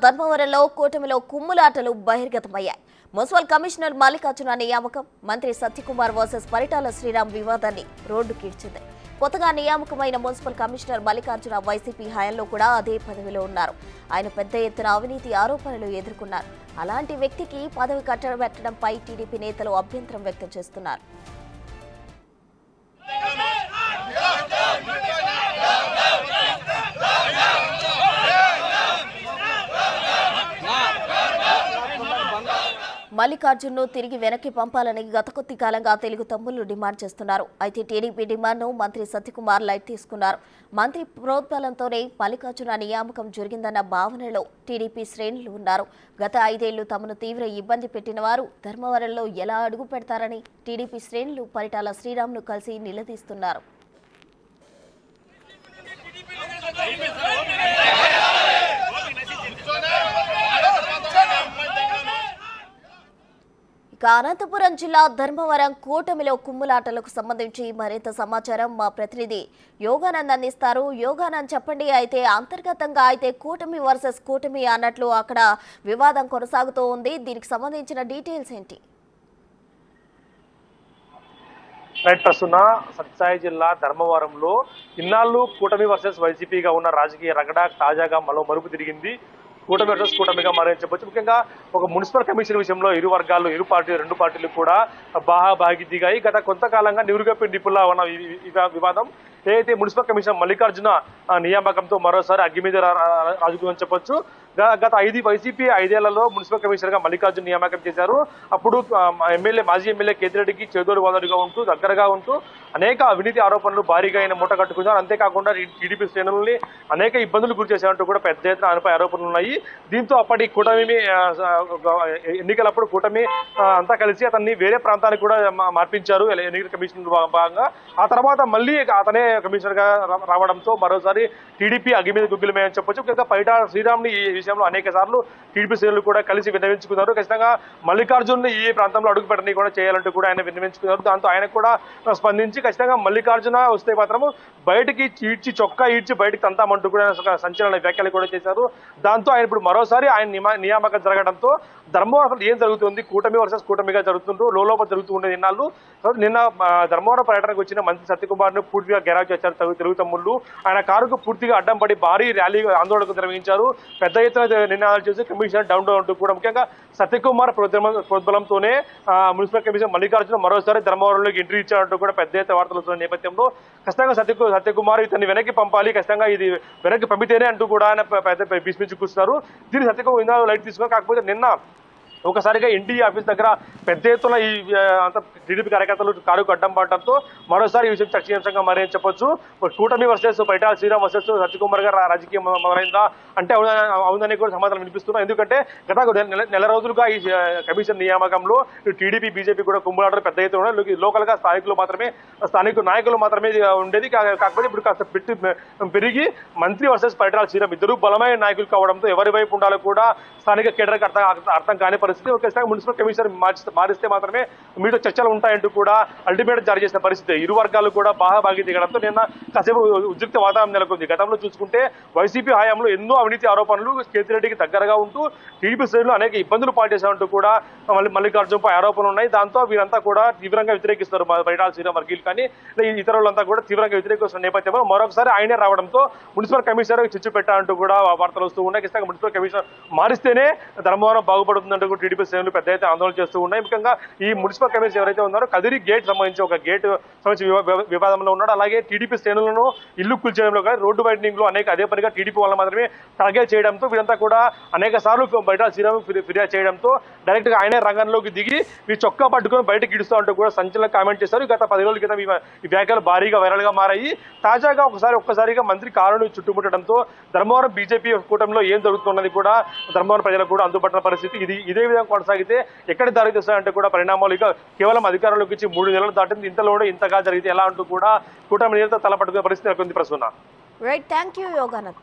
ధర్మవరంలో కూటమిలో కుమ్ములాటలు బహిర్గతమయ్యాయి. Municipal commissioner Mallikarjuna నియామకం, మంత్రి సత్యకుమార్ వర్సెస్ పరిటాల శ్రీరామ్ వివాదాన్ని రోడ్డుకీడ్చింది. కొత్తగా నియామకమైన మున్సిపల్ కమిషనర్ మల్లికార్జున వైసీపీ హయాంలో కూడా అదే పదవిలో ఉన్నారు. ఆయన పెద్ద ఎత్తున అవినీతి ఆరోపణలు ఎదుర్కొన్నారు. అలాంటి వ్యక్తికి పదవి కట్టబెట్టడంపై టీడీపీ నేతలు అభ్యంతరం వ్యక్తం చేస్తున్నారు. మల్లికార్జున్ను తిరిగి వెనక్కి పంపాలని గత కొద్ది కాలంగా తెలుగు తమ్ముళ్లు డిమాండ్ చేస్తున్నారు. అయితే టీడీపీ డిమాండ్ను మంత్రి సత్యకుమార్ లైట్ తీసుకున్నారు. మంత్రి ప్రోద్బలంతోనే మల్లికార్జున నియామకం జరిగిందన్న భావనలో టీడీపీ శ్రేణులు ఉన్నారు. గత 5 ఏళ్లు తమను తీవ్ర ఇబ్బంది పెట్టిన వారు ధర్మవరంలో ఎలా అడుగు పెడతారని టీడీపీ శ్రేణులు పరిటాల శ్రీరామ్ను కలిసి నిలదీస్తున్నారు. అనంతపురం జిల్లా ధర్మవరం కూటమిలో కుమ్ములాటలకు సంబంధించి మరింత సమాచారం మా ప్రతినిధి యోగానంద్ అందిస్తారు. యోగానంద్ చెప్పండి. అయితే అంతర్గతంగా అయితే కూటమి వర్సెస్ కూటమి అన్నట్లు అక్కడ వివాదం కొనసాగుతూ ఉంది. దీనికి సంబంధించిన డీటెయిల్స్ ఏంటి? ప్రస్తుత సత్యసాయి జిల్లా ధర్మవరంలో ఇన్నాళ్ళు కూటమి వర్సెస్ వైసీపీగా ఉన్న రాజకీయ రగడ తాజాగా మలుపు తిరిగింది. కూటమి వర్సెస్ కూటమిగా మారని చెప్పొచ్చు. ముఖ్యంగా ఒక మున్సిపల్ కమిషన్ విషయంలో రెండు పార్టీలు కూడా బాహాబాగి దిగాయి. గత కొంతకాలంగా నిరుగప్పి నిపుల్లా ఉన్న వివాదం ఏదైతే మున్సిపల్ కమిషన్ మల్లికార్జున నియామకంతో మరోసారి అగ్గి మీద రాజుకుందని చెప్పొచ్చు. గత వైసీపీ 5 ఏళ్లలో మున్సిపల్ కమిషనర్ గా మల్లికార్జున నియామకం చేశారు. అప్పుడు మాజీ ఎమ్మెల్యే కేతిరెడ్డికి చేదోడు వాదోడుగా ఉంటూ దగ్గరగా ఉంటూ అనేక అవినీతి ఆరోపణలు భారీగా ఆయన మూట కట్టుకున్నారు. అంతేకాకుండా టీడీపీ శ్రేణుల్ని అనేక ఇబ్బందులు గురి చేశారంటూ కూడా పెద్ద ఎత్తున ఆయనపై ఆరోపణలు ఉన్నాయి. దీంతో అప్పటి కూటమి ఎన్నికలప్పుడు కూటమి అంతా కలిసి అతన్ని వేరే ప్రాంతానికి కూడా మార్పించారు ఎన్నికల కమిషన్ భాగంగా. ఆ తర్వాత మళ్ళీ అతనే కమిషనర్ గా రావడంతో మరోసారి టీడీపీ అగ్గి మీద గుగ్గిలమేయని చెప్పొచ్చు. ముఖ్యంగా పరిటాల శ్రీరామ్ని ఈ విషయంలో అనేక సార్లు టీడీపీ శ్రేణులు కూడా కలిసి విన్నవించుకున్నారు. ఖచ్చితంగా మల్లికార్జున్ ఈ ప్రాంతంలో అడుగు పెట్టని కూడా చేయాలంటూ కూడా ఆయన విన్నవించుకున్నారు. దాంతో ఆయన కూడా స్పందించి ఖచ్చితంగా మల్లికార్జున వస్తే మాత్రము బయటికి చొక్కా ఈడ్చి బయటికి తంతామంటూ కూడా సంచలన వ్యాఖ్యలు కూడా చేశారు. దాంతో ఆయన ఇప్పుడు మరోసారి ఆయన నియామకం జరగడంతో ధర్మవరం ఏం జరుగుతుంది, కూటమి వర్సెస్ కూటమిగా జరుగుతుంటూ లోపల జరుగుతూ ఉండేది ఇన్నాళ్ళు. నిన్న ధర్మవరం పర్యటనకు వచ్చిన మంత్రి సత్యకుమార్ ను పూర్తిగా గెరావ్ చేశారు తెలుగు తమ్ముళ్ళు. ఆయన కారుకు పూర్తిగా అడ్డం పడి భారీ ర్యాలీ ఆందోళనకు నిర్వహించారు. పెద్ద ఎత్తున నినాదాలు చేసి కమిషన్ డౌన్ అంటూ కూడా ముఖ్యంగా సత్యకుమార్ ప్రోద్బలంతోనే మున్సిపల్ కమిషన్ మల్లికార్జున మరోసారి ధర్మవరంలోకి ఎంట్రీ ఇచ్చారంటూ కూడా పెద్ద ఎత్తున వార్తలు వస్తున్న నేపథ్యంలో ఖచ్చితంగా సత్యకుమార్ ఇతన్ని వెనక్కి పంపాలి, ఖచ్చితంగా ఇది వెనక్కి పంపితేనే అంటూ కూడా ఆయన పెద్ద భీష్మించి కూర్చున్నారు. దీన్ని సత్యకుమార్ ఇందులో లైట్ తీసుకున్నారు. కాకపోతే నిన్న ఒకసారిగా ఎన్టీఏ ఆఫీస్ దగ్గర పెద్ద ఎత్తున ఈ టీడీపీ కార్యకర్తలు కారుకు అడ్డం పడటంతో మరోసారి ఈ విషయం చర్చనీయాంశంగా మారని చెప్పొచ్చు. కూటమి వర్సెస్ పరిటాల శ్రీరామ్ వర్సెస్ సత్యకుమార్ గారు రాజకీయం మొదలైందా అంటే అవునని కూడా సమాధానం వినిపిస్తున్నారు. ఎందుకంటే గత నెల రోజులుగా ఈ కమిషన్ నియామకంలో టీడీపీ బీజేపీ కూడా కుమ్ములాటలు పెద్ద ఎత్తున లోకల్ గా స్థానిక నాయకులు మాత్రమే ఉండేది. కాకపోతే ఇప్పుడు కాస్త పెరిగి మంత్రి వర్సెస్ పరిటాల శ్రీరామ్ ఇద్దరు బలమైన నాయకులు కావడంతో ఎవరి వైపు ఉండాలో కూడా స్థానిక కేడర్కి అర్థం కాని పరిస్థితి. ఖచ్చితంగా మున్సిపల్ కమిషనర్ మారిస్తే మాత్రమే మీతో చర్చలు ఉంటాయంటూ కూడా అల్టిమేట్ జారీ చేసిన పరిస్థితి. ఇరు వర్గాలు కూడా బాగా దిగడంతో నిన్న కాసేపు ఉద్రిక్త వాతావరణం నెలకొంది. గతంలో చూసుకుంటే వైసీపీ హయాంలో ఎన్నో అవినీతి ఆరోపణలు కేతిరెడ్డికి దగ్గరగా ఉంటూ టీడీపీ శ్రేణులు అనేక ఇబ్బందులు పాటేశారంటూ కూడా మల్లికార్జునపై ఆరోపణలు ఉన్నాయి. దాంతో వీరంతా కూడా తీవ్రంగా వ్యతిరేకిస్తారు పరిటాల శ్రీరామ్ వర్గీయులు కానీ ఇతరులంతా కూడా తీవ్రంగా వ్యతిరేకిస్తున్న నేపథ్యంలో మరొకసారి ఆయనే రావడంతో మున్సిపల్ కమిషనర్ చిచ్చు పెట్టాలంటూ కూడా వార్తలు వస్తూ ఉన్నాయి. ఖచ్చితంగా మున్సిపల్ కమిషనర్ మారిస్తేనే ధర్మవరం బాగుపడుతుందంటూ టీడీపీ శ్రేణులు పెద్ద అయితే ఆందోళన చేస్తూ ఉన్నాయి. ముఖ్యంగా ఈ మున్సిపల్ కమిషన్ ఎవరైతే ఉన్నారో కదిరి గేట్ సంబంధించి ఒక గేట్ సంబంధించి వివాదంలో ఉన్నాడు. అలాగే టీడీపీ శ్రేణులను ఇల్లు కూల్చేయడంలో కానీ రోడ్డు వైడనింగ్ లో అదే పనిగా టీడీపీ వాళ్ళ మాత్రమే టార్గెట్ చేయడంతో వీరంతా కూడా అనేక సార్లు బయట శ్రీరామ్ ఫిర్యాదు చేయడంతో డైరెక్ట్ గా ఆయనే రంగంలోకి దిగి ఈ చొక్కా పట్టుకుని బయటకు ఇడుస్తూ అంటూ కూడా సంచలన కామెంట్ చేశారు. గత 10 రోజుల క్రితం ఈ వ్యాఖ్యలు భారీగా వైరల్ గా మారాయి. తాజాగా ఒక్కసారిగా మంత్రి కారును చుట్టుముట్టడంతో ధర్మవరం బీజేపీ కూటమిలో ఏం జరుగుతున్నది కూడా ధర్మవరం ప్రజలకు కూడా అందుబాటున్న పరిస్థితి. ఇదే విధంగా కొనసాగితే ఎక్కడ దారి తీస్తాయంటే కూడా పరిణామాలు ఇక కేవలం అధికారంలోకి వచ్చి 3 నెలలు దాటింది. ఇంతలో ఇంతగా జరిగితే ఎలా అంటూ కూడా కూటమి నేతలు తలపట్టుకునే పరిస్థితి నెలకొంది. Prasanna. Right, thank you Yoganand.